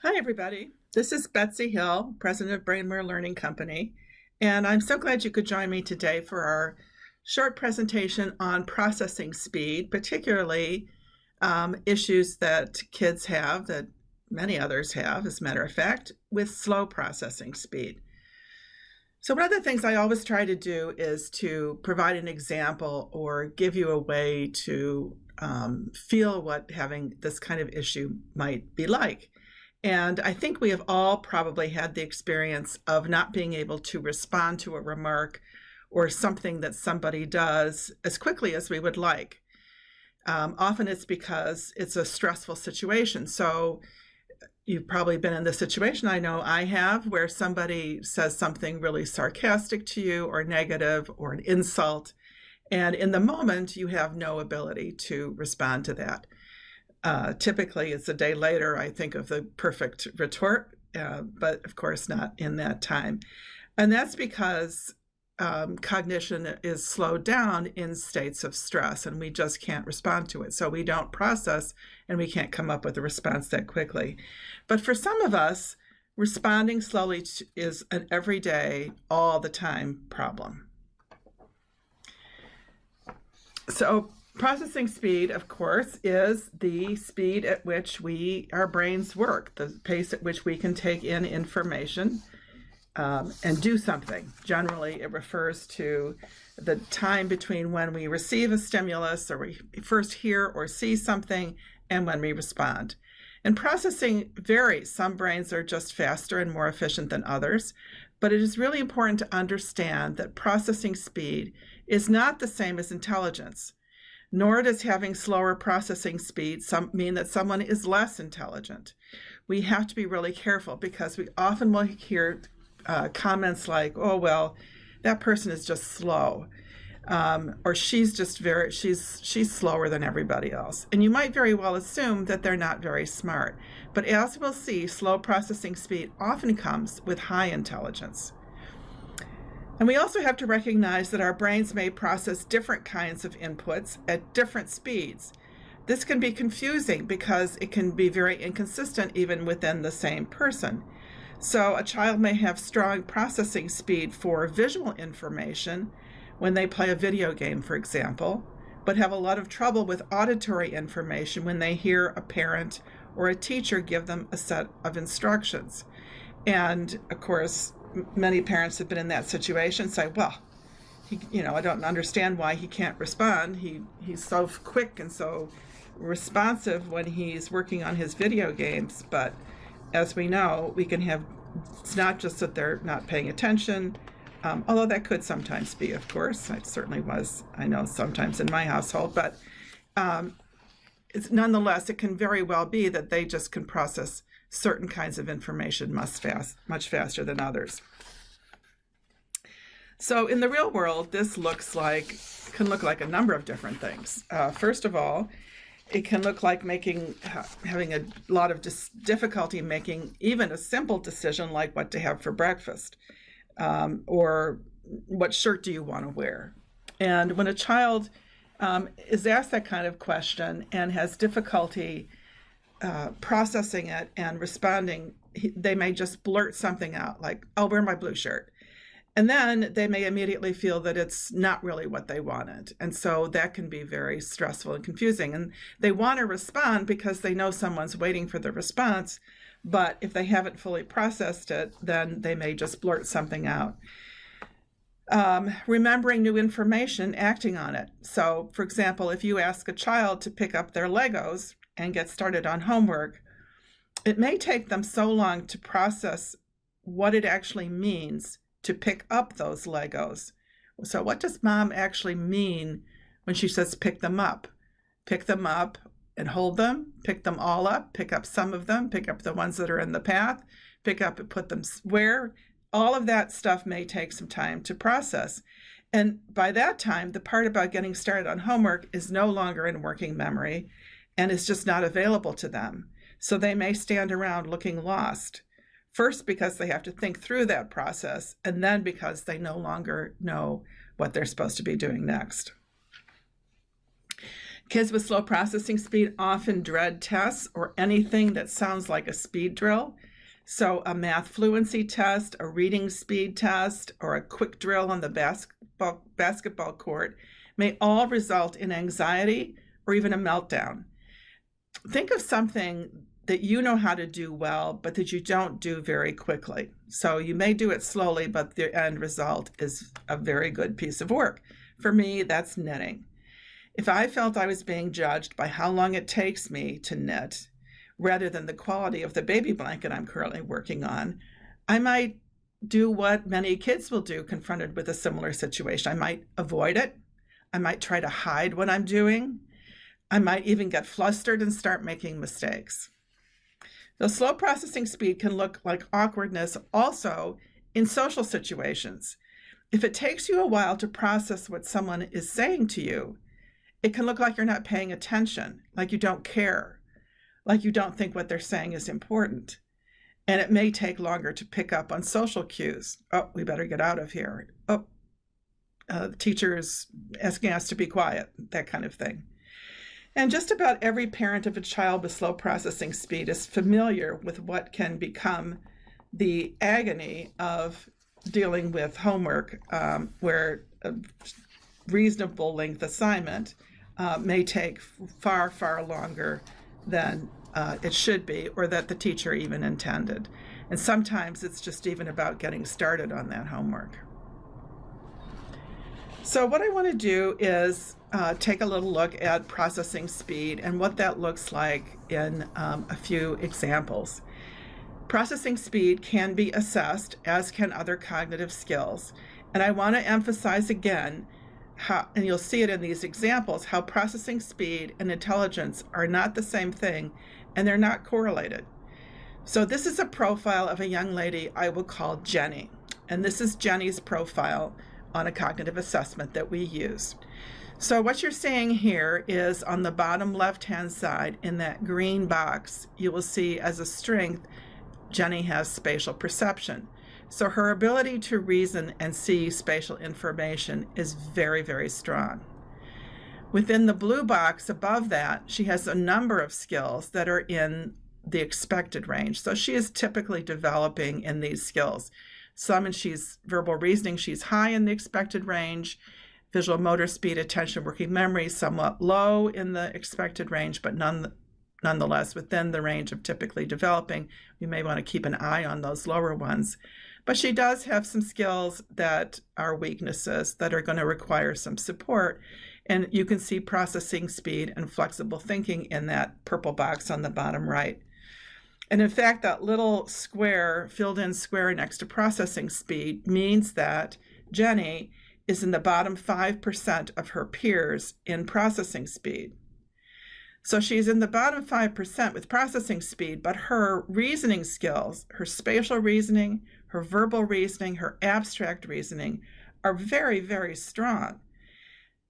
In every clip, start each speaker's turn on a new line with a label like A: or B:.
A: Hi, everybody. This is Betsy Hill, president of Brainware Learning Company, and I'm so glad you could join me today for our short presentation on processing speed, particularly issues that kids have, that many others have, as a matter of fact, with slow processing speed. So one of the things I always try to do is to provide an example or give you a way to feel what having this kind of issue might be like. And I think we have all probably had the experience of not being able to respond to a remark or something that somebody does as quickly as we would like. Often it's because it's a stressful situation. So you've probably been in this situation, I know I have, where somebody says something really sarcastic to you or negative or an insult. And in the moment, you have no ability to respond to that. Typically, it's a day later, I think of the perfect retort, but of course not in that time. And that's because cognition is slowed down in states of stress, and we just can't respond to it. So we don't process, and we can't come up with a response that quickly. But for some of us, responding slowly is an everyday, all the time problem. So processing speed, of course, is the speed at which our brains work, the pace at which we can take in information and do something. Generally, it refers to the time between when we receive a stimulus or we first hear or see something and when we respond. And processing varies. Some brains are just faster and more efficient than others, but it is really important to understand that processing speed is not the same as intelligence. Nor does having slower processing speed mean that someone is less intelligent. We have to be really careful because we often will hear comments like, oh, well, that person is just slow. Or she's slower than everybody else. And you might very well assume that they're not very smart. But as we'll see, slow processing speed often comes with high intelligence. And we also have to recognize that our brains may process different kinds of inputs at different speeds. This can be confusing because it can be very inconsistent even within the same person. So a child may have strong processing speed for visual information when they play a video game, for example, but have a lot of trouble with auditory information when they hear a parent or a teacher give them a set of instructions. And of course, many parents have been in that situation, say, well, I don't understand why he can't respond. He's so quick and so responsive when he's working on his video games. But as we know, it's not just that they're not paying attention, although that could sometimes be, of course. It certainly was, I know, sometimes in my household. But nonetheless, it can very well be that they just can process certain kinds of information much faster than others. So in the real world, this can look like a number of different things. First of all, it can look like having a lot of difficulty making even a simple decision like what to have for breakfast, or what shirt do you want to wear. And when a child is asked that kind of question and has difficulty processing it and responding, they may just blurt something out like, I'll wear my blue shirt. And then they may immediately feel that it's not really what they wanted. And so that can be very stressful and confusing. And they want to respond because they know someone's waiting for the response. But if they haven't fully processed it, then they may just blurt something out. Remembering new information, acting on it. So, for example, if you ask a child to pick up their Legos and get started on homework, it may take them so long to process what it actually means to pick up those Legos. So what does mom actually mean when she says pick them up? Pick them up and hold them, pick them all up, pick up some of them, pick up the ones that are in the path, pick up and put them where. All of that stuff may take some time to process. And by that time, the part about getting started on homework is no longer in working memory and is just not available to them. So they may stand around looking lost. First, because they have to think through that process, and then because they no longer know what they're supposed to be doing next. Kids with slow processing speed often dread tests or anything that sounds like a speed drill. So a math fluency test, a reading speed test, or a quick drill on the basketball court may all result in anxiety or even a meltdown. Think of something that you know how to do well, but that you don't do very quickly. So you may do it slowly, but the end result is a very good piece of work. For me, that's knitting. If I felt I was being judged by how long it takes me to knit, rather than the quality of the baby blanket I'm currently working on, I might do what many kids will do confronted with a similar situation. I might avoid it. I might try to hide what I'm doing. I might even get flustered and start making mistakes. The slow processing speed can look like awkwardness also in social situations. If it takes you a while to process what someone is saying to you, it can look like you're not paying attention, like you don't care, like you don't think what they're saying is important. And it may take longer to pick up on social cues. Oh, we better get out of here. Oh, the teacher is asking us to be quiet, that kind of thing. And just about every parent of a child with slow processing speed is familiar with what can become the agony of dealing with homework, where a reasonable length assignment may take far, far longer than it should be, or that the teacher even intended. And sometimes it's just even about getting started on that homework. So what I want to do is take a little look at processing speed and what that looks like in a few examples. Processing speed can be assessed, as can other cognitive skills. And I want to emphasize again how, and you'll see it in these examples, how processing speed and intelligence are not the same thing, and they're not correlated. So this is a profile of a young lady I will call Jenny. And this is Jenny's profile on a cognitive assessment that we use. So what you're seeing here is on the bottom left-hand side in that green box, you will see as a strength, Jenny has spatial perception. So her ability to reason and see spatial information is very, very strong. Within the blue box above that, she has a number of skills that are in the expected range. So she is typically developing in these skills. She's verbal reasoning, she's high in the expected range. Visual motor speed, attention, working memory, somewhat low in the expected range, but nonetheless within the range of typically developing. We may want to keep an eye on those lower ones. But she does have some skills that are weaknesses that are going to require some support. And you can see processing speed and flexible thinking in that purple box on the bottom right. And in fact, that little square, filled in square next to processing speed means that Jenny is in the bottom 5% of her peers in processing speed. So she's in the bottom 5% with processing speed, but her reasoning skills, her spatial reasoning, her verbal reasoning, her abstract reasoning are very, very strong.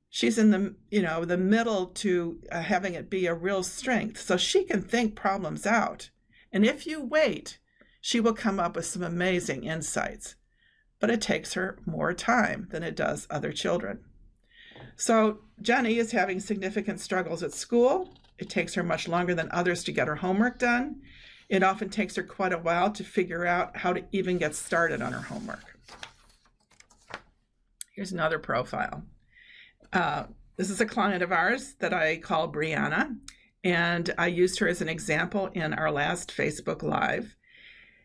A: She's in the middle to having it be a real strength. So she can think problems out. And if you wait, she will come up with some amazing insights. But it takes her more time than it does other children. So Jenny is having significant struggles at school. It takes her much longer than others to get her homework done. It often takes her quite a while to figure out how to even get started on her homework. Here's another profile. This is a client of ours that I call Brianna, and I used her as an example in our last Facebook Live.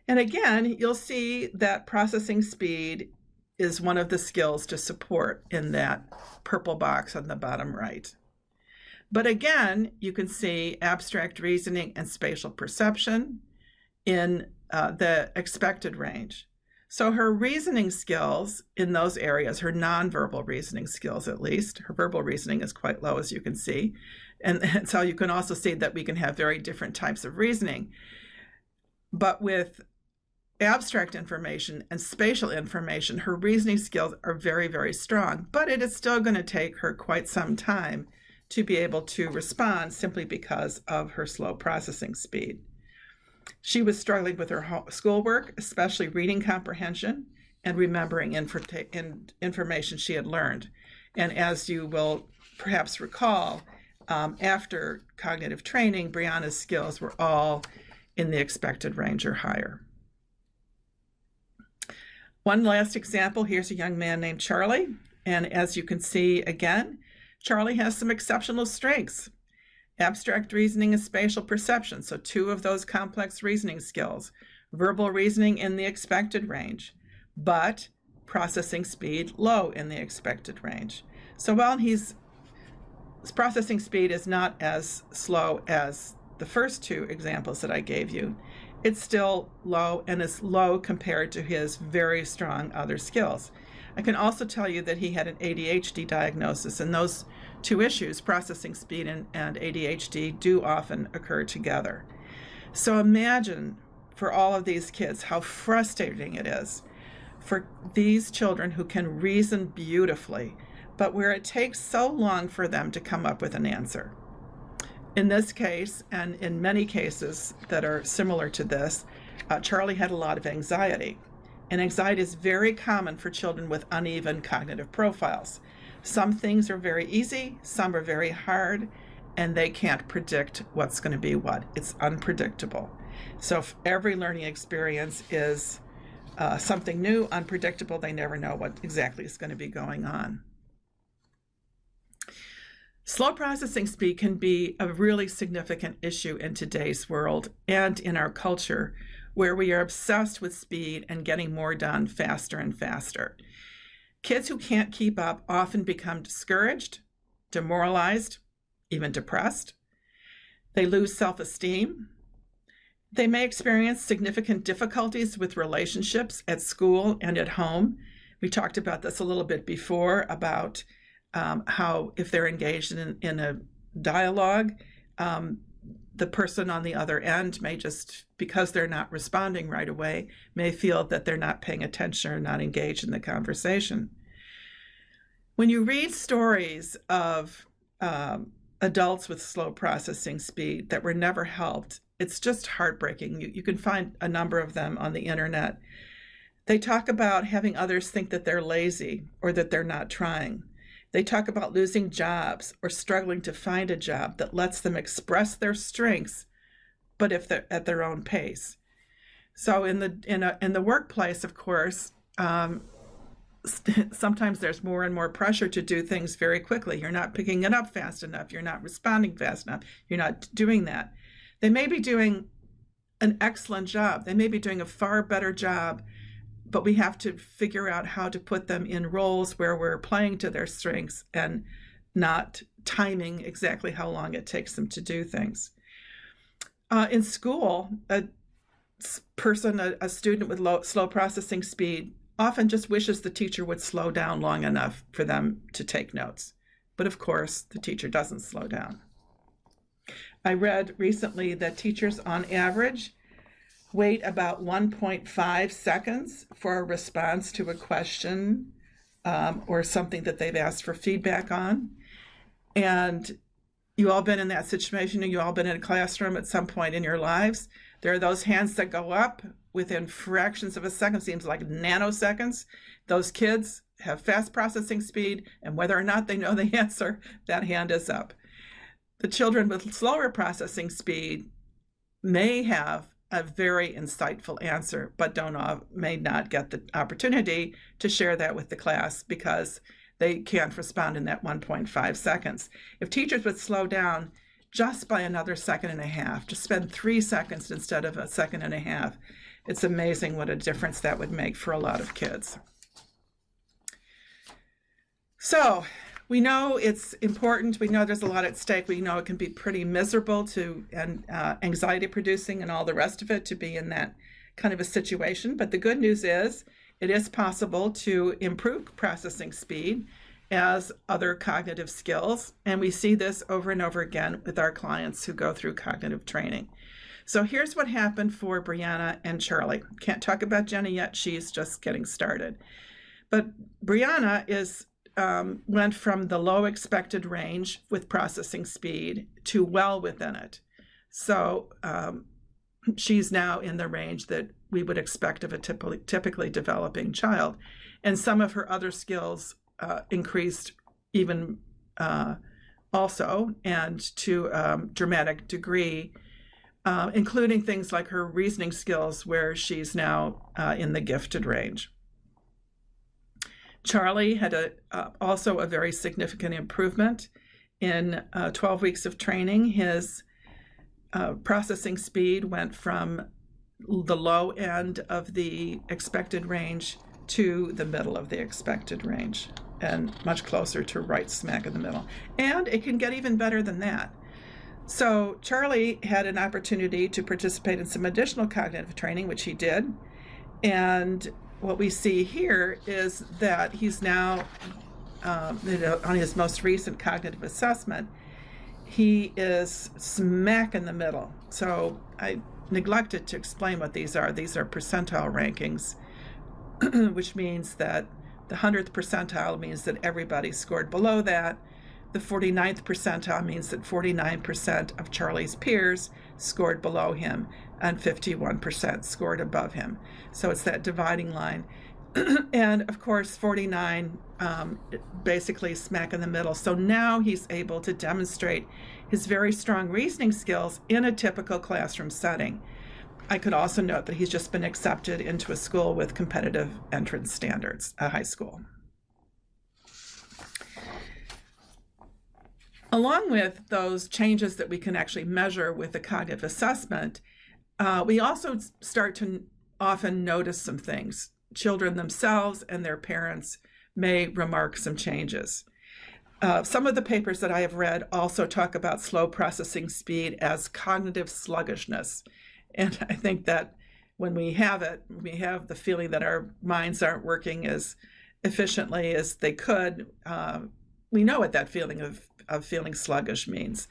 A: And again, you'll see that processing speed is one of the skills to support in that purple box on the bottom right. But again, you can see abstract reasoning and spatial perception in the expected range. So her reasoning skills in those areas, her nonverbal reasoning skills at least, her verbal reasoning is quite low, as you can see. And so you can also see that we can have very different types of reasoning. But with abstract information and spatial information, her reasoning skills are very, very strong. But it is still going to take her quite some time to be able to respond simply because of her slow processing speed. She was struggling with her schoolwork, especially reading comprehension and remembering information she had learned. And as you will perhaps recall, after cognitive training, Brianna's skills were all in the expected range or higher. One last example, here's a young man named Charlie. And as you can see, again, Charlie has some exceptional strengths. Abstract reasoning and spatial perception, so 2 of those complex reasoning skills. Verbal reasoning in the expected range, but processing speed low in the expected range. So while his processing speed is not as slow as the first 2 examples that I gave you, it's still low, and it's low compared to his very strong other skills. I can also tell you that he had an ADHD diagnosis, and those 2 issues, processing speed and ADHD, do often occur together. So imagine for all of these kids how frustrating it is for these children who can reason beautifully, but where it takes so long for them to come up with an answer. In this case, and in many cases that are similar to this, Charlie had a lot of anxiety. And anxiety is very common for children with uneven cognitive profiles. Some things are very easy, some are very hard, and they can't predict what's going to be what. It's unpredictable. So if every learning experience is something new, unpredictable, they never know what exactly is going to be going on. Slow processing speed can be a really significant issue in today's world and in our culture, where we are obsessed with speed and getting more done faster and faster. Kids who can't keep up often become discouraged, demoralized, even depressed. They lose self-esteem. They may experience significant difficulties with relationships at school and at home. We talked about this a little bit before about how if they're engaged in a dialogue, the person on the other end may just, because they're not responding right away, may feel that they're not paying attention or not engaged in the conversation. When you read stories of adults with slow processing speed that were never helped, it's just heartbreaking. You can find a number of them on the internet. They talk about having others think that they're lazy or that they're not trying. They talk about losing jobs or struggling to find a job that lets them express their strengths, but if they're at their own pace. So in the workplace, of course, sometimes there's more and more pressure to do things very quickly. You're not picking it up fast enough. You're not responding fast enough. You're not doing that. They may be doing an excellent job. They may be doing a far better job, but we have to figure out how to put them in roles where we're playing to their strengths and not timing exactly how long it takes them to do things. In school, a student with slow processing speed often just wishes the teacher would slow down long enough for them to take notes. But of course, the teacher doesn't slow down. I read recently that teachers on average wait about 1.5 seconds for a response to a question or something that they've asked for feedback on. And you all been in that situation, you all been in a classroom at some point in your lives. There are those hands that go up within fractions of a second, seems like nanoseconds. Those kids have fast processing speed, and whether or not they know the answer, that hand is up. The children with slower processing speed may have a very insightful answer, but may not get the opportunity to share that with the class because they can't respond in that 1.5 seconds. If teachers would slow down just by another second and a half, just spend 3 seconds instead of a second and a half, it's amazing what a difference that would make for a lot of kids. So we know it's important. We know there's a lot at stake. We know it can be pretty miserable and anxiety producing and all the rest of it to be in that kind of a situation. But the good news is it is possible to improve processing speed as other cognitive skills. And we see this over and over again with our clients who go through cognitive training. So here's what happened for Brianna and Charlie. Can't talk about Jenny yet. She's just getting started. But Brianna went from the low expected range with processing speed to well within it. So she's now in the range that we would expect of a typically developing child. And some of her other skills increased even also, and to a dramatic degree, including things like her reasoning skills, where she's now in the gifted range. Charlie had also a very significant improvement in 12 weeks of training. His processing speed went from the low end of the expected range to the middle of the expected range, and much closer to right smack in the middle. And it can get even better than that. So Charlie had an opportunity to participate in some additional cognitive training, which he did. And what we see here is that he's now, on his most recent cognitive assessment, he is smack in the middle. So I neglected to explain what these are. These are percentile rankings, which means that the 100th percentile means that everybody scored below that. The 49th percentile means that 49% of Charlie's peers scored below him and 51% scored above him. So it's that dividing line. And of course, 49 basically smack in the middle. So now he's able to demonstrate his very strong reasoning skills in a typical classroom setting. I could also note that he's just been accepted into a school with competitive entrance standards, a high school. Along with those changes that we can actually measure with the cognitive assessment, we also start to often notice some things. Children themselves and their parents may remark some changes. Some of the papers that I have read also talk about slow processing speed as cognitive sluggishness. And I think that when we have it, we have the feeling that our minds aren't working as efficiently as they could. We know what that feeling of feeling sluggish means.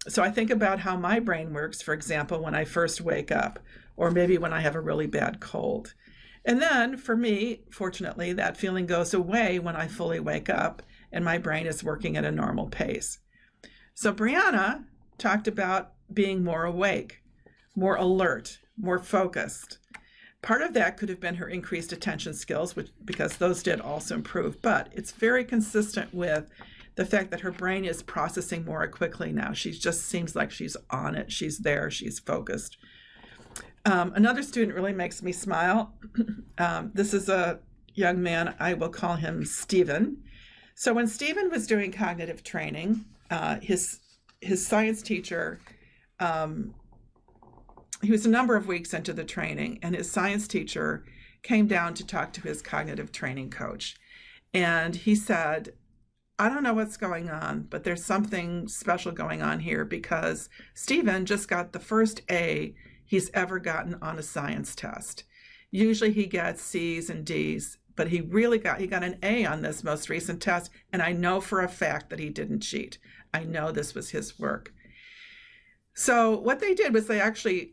A: So I think about how my brain works, for example, when I first wake up, or maybe when I have a really bad cold. And then for me, fortunately, that feeling goes away when I fully wake up and my brain is working at a normal pace. So Brianna talked about being more awake, more alert, more focused. Part of that could have been her increased attention skills, because those did also improve, but it's very consistent with the fact that her brain is processing more quickly now. She just seems like she's on it. She's there. She's focused. Another student really makes me smile. This is a young man. I will call him Stephen. So when Stephen was doing cognitive training, his science teacher, he was a number of weeks into the training, and his science teacher came down to talk to his cognitive training coach. And he said, I don't know what's going on, but there's something special going on here, because Stephen just got the first A he's ever gotten on a science test. Usually he gets C's and D's, but he got an A on this most recent test, and I know for a fact that he didn't cheat. I know this was his work. So what they did was they actually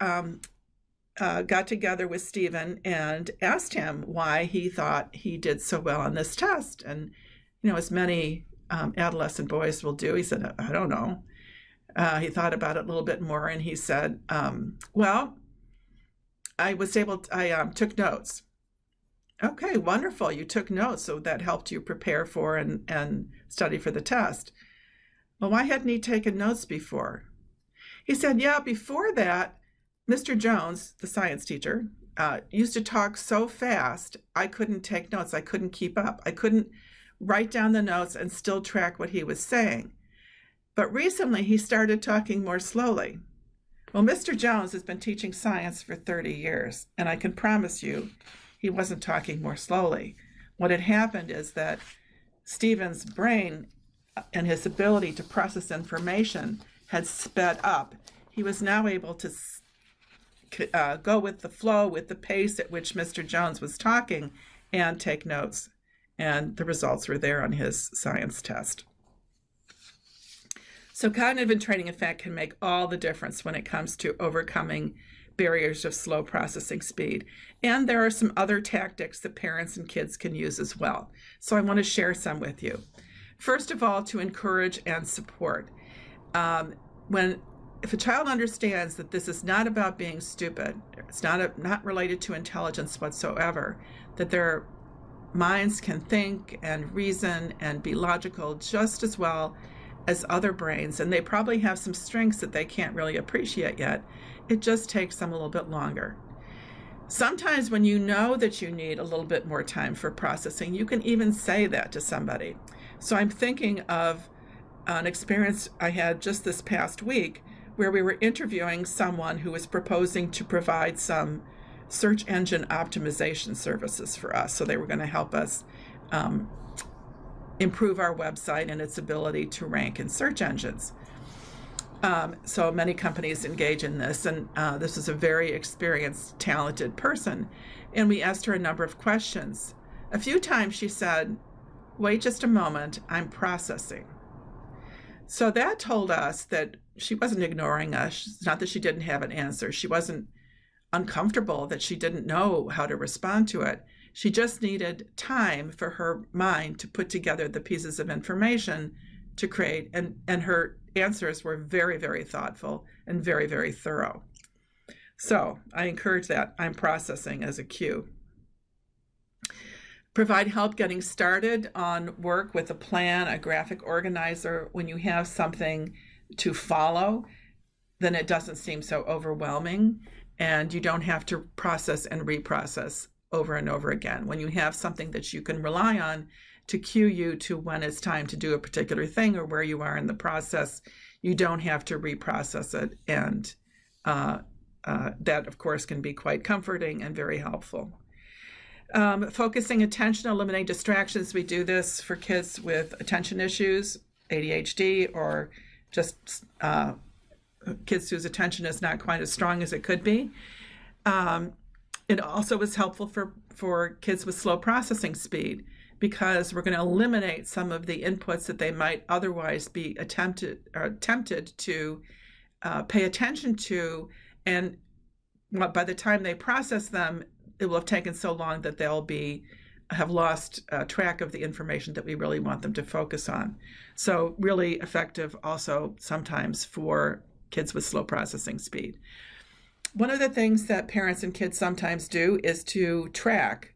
A: got together with Stephen and asked him why he thought he did so well on this test. And, as many adolescent boys will do, he said, I don't know. He thought about it a little bit more, and he said, well, I took notes. Okay, wonderful. You took notes, so that helped you prepare for and study for the test. Well, why hadn't he taken notes before? He said, yeah, before that, Mr. Jones, the science teacher, used to talk so fast, I couldn't take notes. I couldn't keep up. I couldn't write down the notes and still track what he was saying. But recently, he started talking more slowly. Well, Mr. Jones has been teaching science for 30 years, and I can promise you he wasn't talking more slowly. What had happened is that Stephen's brain and his ability to process information had sped up. He was now able to go with the flow, with the pace at which Mr. Jones was talking, and take notes. And the results were there on his science test. So cognitive training, in fact, can make all the difference when it comes to overcoming barriers of slow processing speed. And there are some other tactics that parents and kids can use as well. So I want to share some with you. First of all, to encourage and support. If a child understands that this is not about being stupid, it's not related to intelligence whatsoever, that their minds can think and reason and be logical just as well as other brains, and they probably have some strengths that they can't really appreciate yet. It just takes them a little bit longer. Sometimes when you know that you need a little bit more time for processing, you can even say that to somebody. So I'm thinking of an experience I had just this past week where we were interviewing someone who was proposing to provide some search engine optimization services for us. So they were going to help us improve our website and its ability to rank in search engines. So many companies engage in this, and this is a very experienced, talented person. And we asked her a number of questions. A few times she said, "Wait just a moment, I'm processing." So that told us that she wasn't ignoring us. It's not that she didn't have an answer. She wasn't uncomfortable that she didn't know how to respond to it. She just needed time for her mind to put together the pieces of information to create, and her answers were very, very thoughtful and very, very thorough. So I encourage that I'm processing as a cue. Provide help getting started on work with a plan, a graphic organizer. When you have something to follow, then it doesn't seem so overwhelming, and you don't have to process and reprocess over and over again. When you have something that you can rely on to cue you to when it's time to do a particular thing or where you are in the process, you don't have to reprocess it. And that, of course, can be quite comforting and very helpful. Focusing attention, eliminating distractions. We do this for kids with attention issues, ADHD, or just kids whose attention is not quite as strong as it could be. It also is helpful for kids with slow processing speed, because we're going to eliminate some of the inputs that they might otherwise be tempted to pay attention to, and by the time they process them, it will have taken so long that they'll have lost track of the information that we really want them to focus on. So really effective also sometimes for kids with slow processing speed. One of the things that parents and kids sometimes do is to track,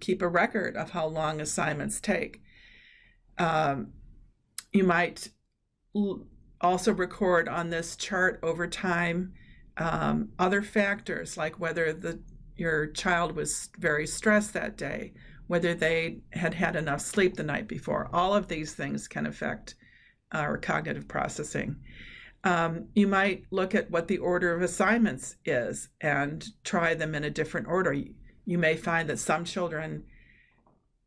A: keep a record of how long assignments take. You might also record on this chart over time other factors, like whether your child was very stressed that day, whether they had had enough sleep the night before. All of these things can affect our cognitive processing. You might look at what the order of assignments is and try them in a different order. You may find that some children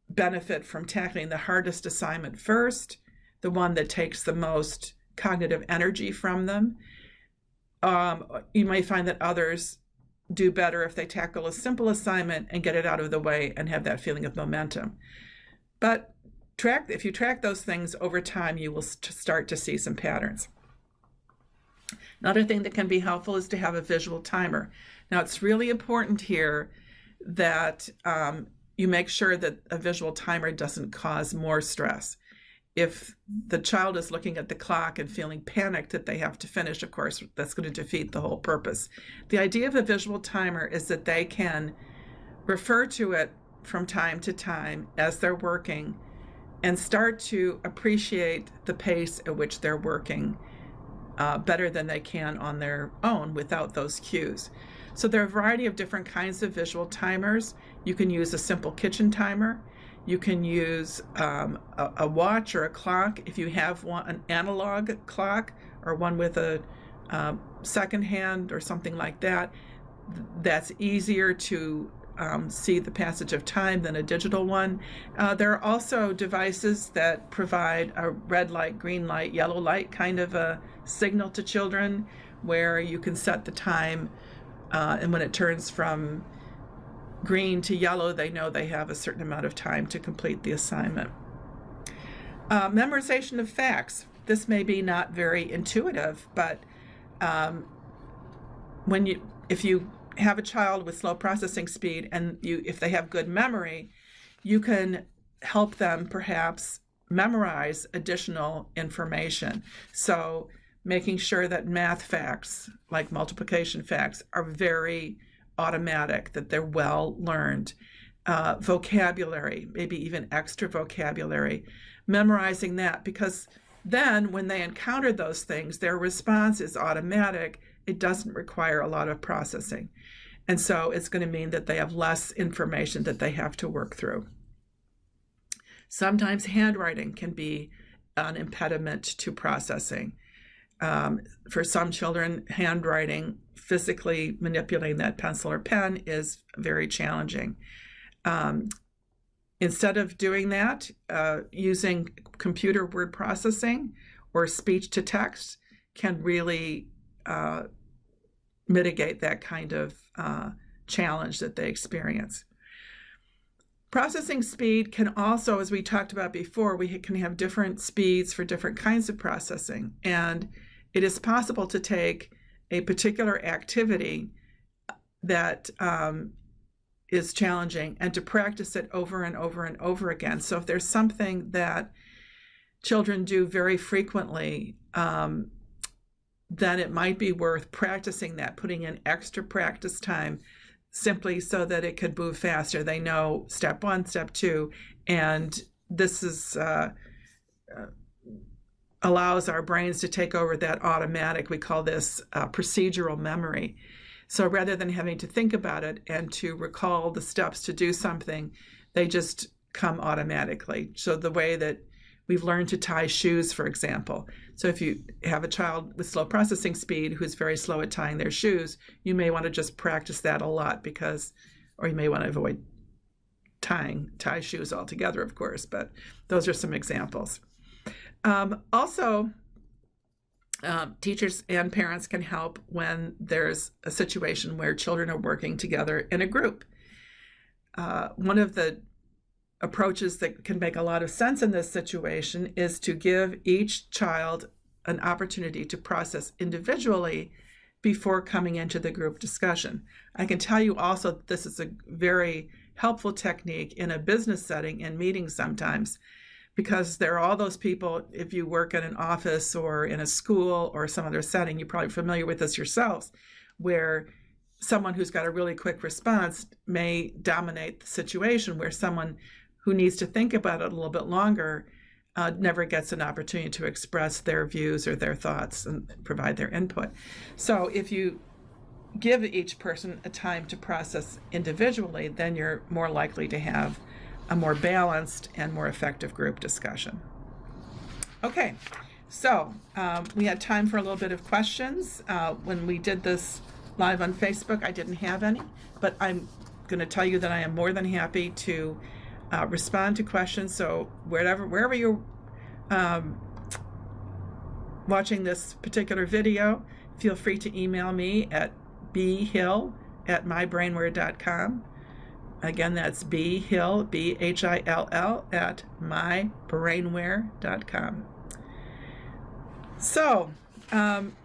A: benefit from tackling the hardest assignment first, the one that takes the most cognitive energy from them. You may find that others do better if they tackle a simple assignment and get it out of the way and have that feeling of momentum. But if you track those things over time, you will start to see some patterns. Another thing that can be helpful is to have a visual timer. Now, it's really important here that you make sure that a visual timer doesn't cause more stress. If the child is looking at the clock and feeling panicked that they have to finish, of course, that's going to defeat the whole purpose. The idea of a visual timer is that they can refer to it from time to time as they're working and start to appreciate the pace at which they're working better than they can on their own without those cues. So there are a variety of different kinds of visual timers. You can use a simple kitchen timer. You can use a watch or a clock. If you have an analog clock or one with a second hand or something like that, that's easier to see the passage of time than a digital one. There are also devices that provide a red light, green light, yellow light kind of a signal to children, where you can set the time, and when it turns from green to yellow, they know they have a certain amount of time to complete the assignment. Memorization of facts. This may be not very intuitive, but if you have a child with slow processing speed and if they have good memory, you can help them perhaps memorize additional information. So making sure that math facts, like multiplication facts, are very automatic, that they're well learned. Vocabulary, maybe even extra vocabulary, memorizing that, because then when they encounter those things, their response is automatic. It doesn't require a lot of processing. And so it's going to mean that they have less information that they have to work through. Sometimes handwriting can be an impediment to processing. For some children, handwriting, physically manipulating that pencil or pen is very challenging. Instead of doing that, using computer word processing or speech to text can really mitigate that kind of challenge that they experience. Processing speed can also, as we talked about before, we can have different speeds for different kinds of processing. And it is possible to take a particular activity that is challenging and to practice it over and over and over again. So if there's something that children do very frequently, then it might be worth practicing that, putting in extra practice time simply so that it could move faster. They know step one, step two, and this is allows our brains to take over that automatic. We call this procedural memory. So rather than having to think about it and to recall the steps to do something, they just come automatically. So the way that we've learned to tie shoes, for example. So if you have a child with slow processing speed who's very slow at tying their shoes, you may want to just practice that a lot or you may want to avoid tie shoes altogether, of course, but those are some examples. Also, teachers and parents can help when there's a situation where children are working together in a group. One of the approaches that can make a lot of sense in this situation is to give each child an opportunity to process individually before coming into the group discussion. I can tell you also that this is a very helpful technique in a business setting, in meetings sometimes, because there are all those people, if you work in an office or in a school or some other setting, you're probably familiar with this yourselves, where someone who's got a really quick response may dominate the situation, where someone who needs to think about it a little bit longer never gets an opportunity to express their views or their thoughts and provide their input. So if you give each person a time to process individually, then you're more likely to have a more balanced and more effective group discussion. Okay, so we had time for a little bit of questions. When we did this live on Facebook, I didn't have any, but I'm going to tell you that I am more than happy to respond to questions. So wherever you're watching this particular video, feel free to email me at bhill@mybrainware.com. Again, that's bhill, BHILL, @mybrainware.com. So,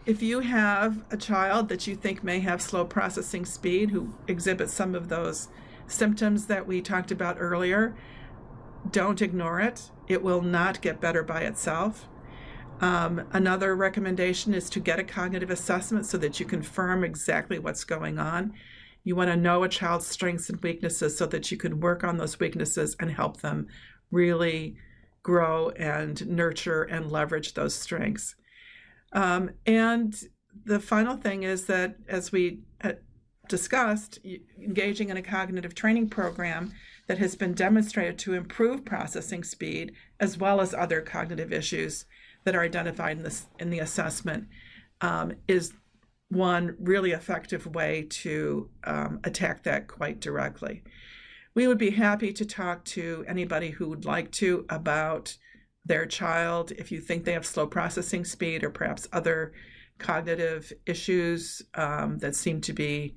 A: if you have a child that you think may have slow processing speed, who exhibits some of those symptoms that we talked about earlier, don't ignore it. It will not get better by itself. Another recommendation is to get a cognitive assessment so that you confirm exactly what's going on. You want to know a child's strengths and weaknesses so that you can work on those weaknesses and help them really grow and nurture and leverage those strengths. And the final thing is that, as we discussed, engaging in a cognitive training program that has been demonstrated to improve processing speed, as well as other cognitive issues that are identified in the assessment, is one really effective way to attack that quite directly. We would be happy to talk to anybody who would like to about their child. If you think they have slow processing speed or perhaps other cognitive issues that seem to be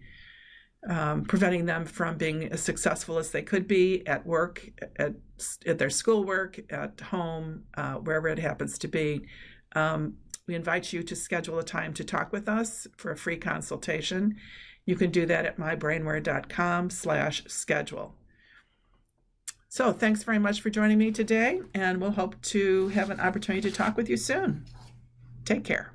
A: preventing them from being as successful as they could be at work, at their schoolwork, at home, wherever it happens to be, we invite you to schedule a time to talk with us for a free consultation. You can do that at mybrainware.com/schedule. So thanks very much for joining me today, and we'll hope to have an opportunity to talk with you soon. Take care.